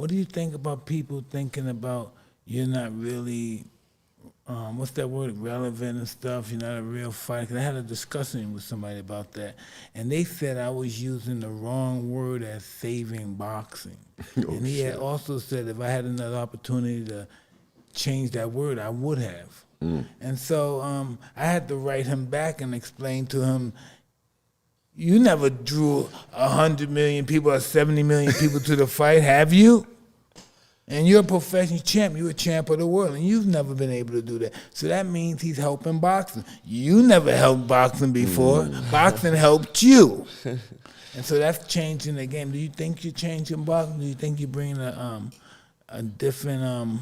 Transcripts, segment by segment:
what do you think about people thinking about you're not really, what's that word, relevant and stuff, you're not a real fighter? 'Cause I had a discussion with somebody about that, and they said I was using the wrong word as saving boxing. Oh, And he had shit. also said if I had another opportunity to change that word, I would have. And so I had to write him back and explain to him, you never drew 100 million people or 70 million people to the fight, have you? And you're a professional champ. You're a champ of the world, and you've never been able to do that. So that means he's helping boxing. You never helped boxing before. Boxing helped you. And so that's changing the game. Do you think you're changing boxing? Do you think you're bringing a different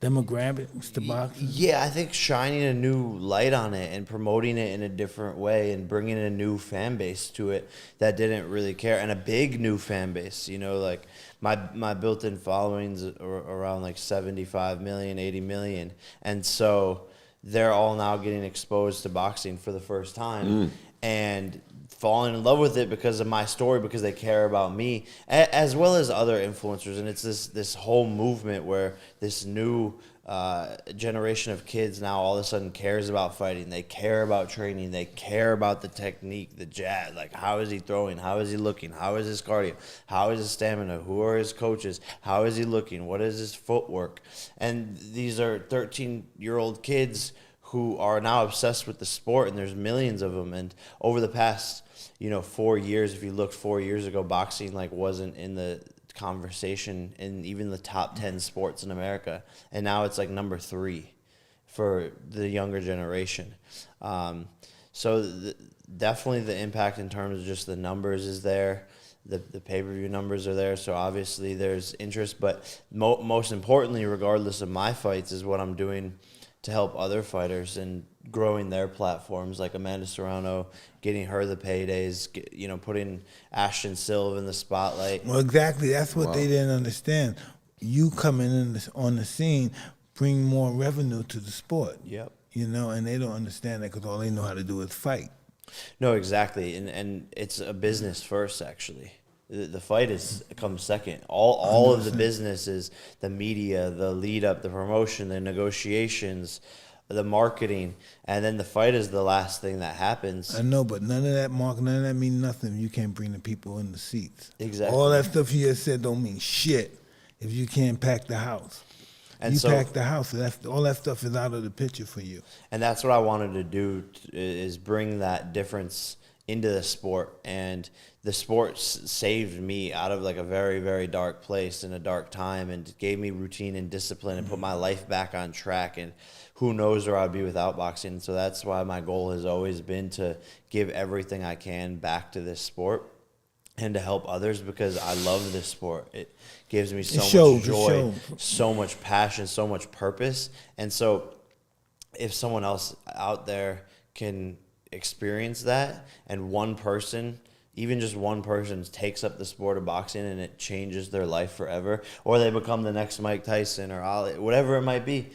demographics to boxing? Yeah, I think shining a new light on it and promoting it in a different way and bringing a new fan base to it that didn't really care, and a big new fan base. You know, like my built-in followings are around like 75 million, 80 million, and so they're all now getting exposed to boxing for the first time and falling in love with it because of my story, because they care about me, as well as other influencers. And it's this whole movement where this new generation of kids now all of a sudden cares about fighting. They care about training. They care about the technique, the jab. Like, how is he throwing? How is he looking? How is his cardio? How is his stamina? Who are his coaches? How is he looking? What is his footwork? And these are 13-year-old kids who are now obsessed with the sport, and there's millions of them. And over the past 4 years, if you looked 4 years ago, boxing like wasn't in the conversation in even the top 10 sports in America, and now it's like number 3 for the younger generation. Definitely the impact in terms of just the numbers is there. The pay-per-view numbers are there, so obviously there's interest. But most importantly, regardless of my fights, is what I'm doing to help other fighters and growing their platforms, like Amanda Serrano, getting her the paydays, putting Ashton Silva in the spotlight. Well, exactly. That's what they didn't understand. You coming in on the scene bring more revenue to the sport. Yep. And they don't understand that because all they know how to do is fight. No, exactly, and it's a business first, actually. The fight comes second. All of the business is the media, the lead up, the promotion, the negotiations, the marketing, and then the fight is the last thing that happens. I know, but none of that mean nothing if you can't bring the people in the seats. Exactly. All that stuff you just said don't mean shit if you can't pack the house. And you so, pack the house, so all that stuff is out of the picture for you. And that's what I wanted to do, is bring that difference into the sport. And the sport saved me out of like a very, very dark place in a dark time, and gave me routine and discipline and put my life back on track. And who knows where I'd be without boxing. So that's why my goal has always been to give everything I can back to this sport and to help others, because I love this sport. It gives me so much joy, so much passion, so much purpose. And so if someone else out there can experience that, and one person, even just one person, takes up the sport of boxing and it changes their life forever, or they become the next Mike Tyson or Ali, whatever it might be,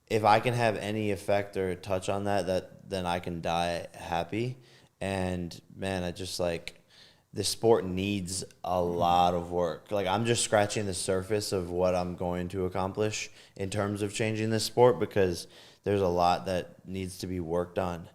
if I can have any effect or touch on that, then I can die happy. And man, I just this sport needs a lot of work. Like, I'm just scratching the surface of what I'm going to accomplish in terms of changing this sport, because there's a lot that needs to be worked on.